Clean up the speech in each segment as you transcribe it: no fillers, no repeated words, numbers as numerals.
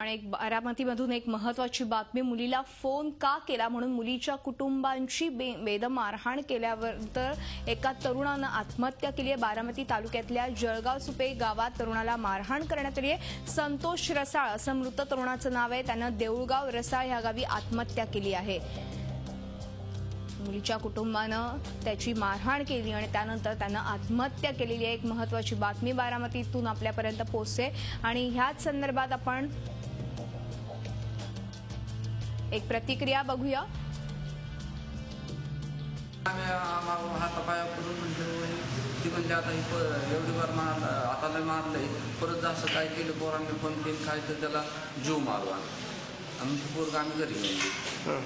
आणि एक बारामतीमधून एक महत्त्वाची बातमी, मुलीला फोन का केला म्हणून मुलीच्या कुटुंबांची बेदम मारहाण केल्यावर तर एका तरुणानं आत्महत्या केली आहे। बारामती तालुक्यातल्या जळगाव सुपे गावात तरुणाला मारहाण करण्यात आली आहे। संतोष रसाळ असं मृत तरुणाचं नाव आहे। त्यानं देऊळगाव रसाळ या गावी आत्महत्या केली आहे। मुलीच्या कुटुंबानं त्याची मारहाण केली आणि त्यानंतर त्यानं आत्महत्या केलेली आहे। एक महत्त्वाची बातमी बारामतीतून आपल्यापर्यंत पोहोचते आणि ह्याच संदर्भात आपण एक प्रतिक्रिया बघूया। हातापाया पडून ती म्हणजे आता एवढी बार मारलं, आता नाही मारलंय, परत असं काय केलं पोरांनी फोन केली काय तर त्याला जीव मारवा आणि पोरं आम्ही घरी गेलो।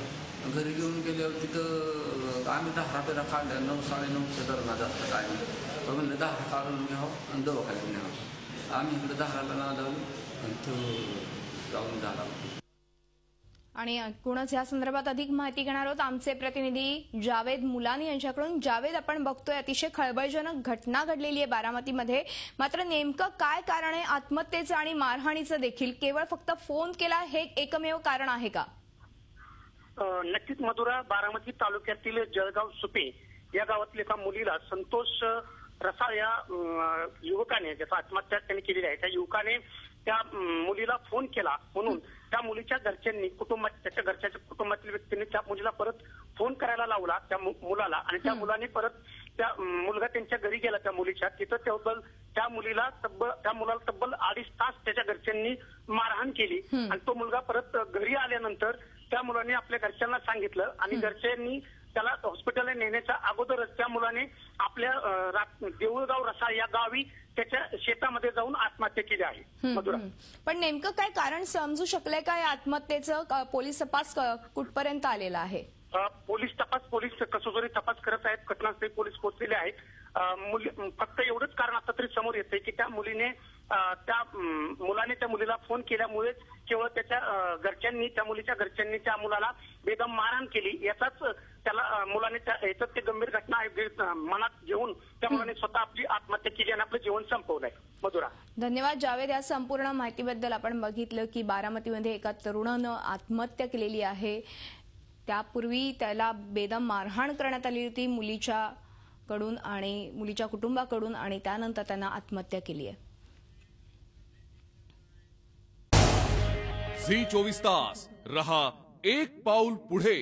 घरी घेऊन गेल्यावर तिथं आम्ही दहा पेरा काढल्या, 9 9:30च्या दरम्यान जास्त काय पण म्हणलं 10 काढून घ्यावं आणि दवाखान्यात न्यावं। आम्ही इकडे 10ला नादावून आणि तो जाऊन झाला। आणि एकूणच या संदर्भात अधिक माहिती घेणार आहोत आमचे प्रतिनिधी जावेद मुलानी यांच्याकडून। जावेद, आपण बघतोय अतिशय खळबळजनक घटना घडलेली आहे बारामतीमध्ये, मात्र नेमकं काय कारण आहे आत्महत्येचं आणि मारहाणीचं देखील? केवळ फक्त फोन केला हे एकमेव कारण आहे का? नक्कीच मधुरा, बारामती तालुक्यातील जळगाव सुपे या गावातील एका मुलीला संतोष रसाळ या युवकाने, ज्याचा आत्महत्या त्यांनी केलेली आहे, त्या युवकाने त्या मुलीला फोन केला म्हणून त्या मुलीच्या घरच्यांनी त्याच्या घरच्या कुटुंबातील व्यक्तींनी त्या मुलीला परत फोन करायला लावला त्या मुलाला आणि त्या मुलाने परत त्या मुलगा त्यांच्या घरी गेला त्या मुलीच्या, तिथं त्या मुलाला तब्बल 2.5 तास त्याच्या घरच्यांनी मारहाण केली आणि तो मुलगा परत घरी आल्यानंतर त्या मुलाने आपल्या घरच्यांना सांगितलं आणि घरच्यांनी त्याला हॉस्पिटलला नेण्याच्या अगोदरच त्या मुलाने आपल्या देऊळगाव रसाळ या गावी त्याच्या शेतामध्ये जाऊन आत्महत्या केली आहे। मधुरा, पण नेमकं काय कारण समजू शकलंय का या आत्महत्येचं? पोलीस तपास कुठपर्यंत आलेला आहे? पोलीस कसोरी तपास करत आहेत। घटनास्थळी पोलीस पोहोचलेले आहेत। फक्त एवढंच कारण आता तरी समोर येतंय की त्या मुलाने त्या मुलीला फोन केल्यामुळेच केवळ त्याच्या घरच्यांनी, त्या मुलीच्या घरच्यांनी त्या मुलाला बेदम मारहाण केली, याचाच त्याला मुलाने याचाच ते गंभीर घटना मनात घेऊन त्या मुलाने स्वतः आपली आत्महत्या केली आणि आपलं जीवन संपवलंय। मधुरा, धन्यवाद जावेद। या संपूर्ण माहितीबद्दल आपण बघितलं की बारामतीमध्ये एका तरुणानं आत्महत्या केलेली आहे। त्यापूर्वी त्याला बेदम मारहाण करण्यात आली होती मुलीच्याकडून आणि मुलीच्या कुटुंबाकडून आणि त्यानंतर त्यानं आत्महत्या केली आहे। झी 24 तास रहा एक पाऊल पुढे।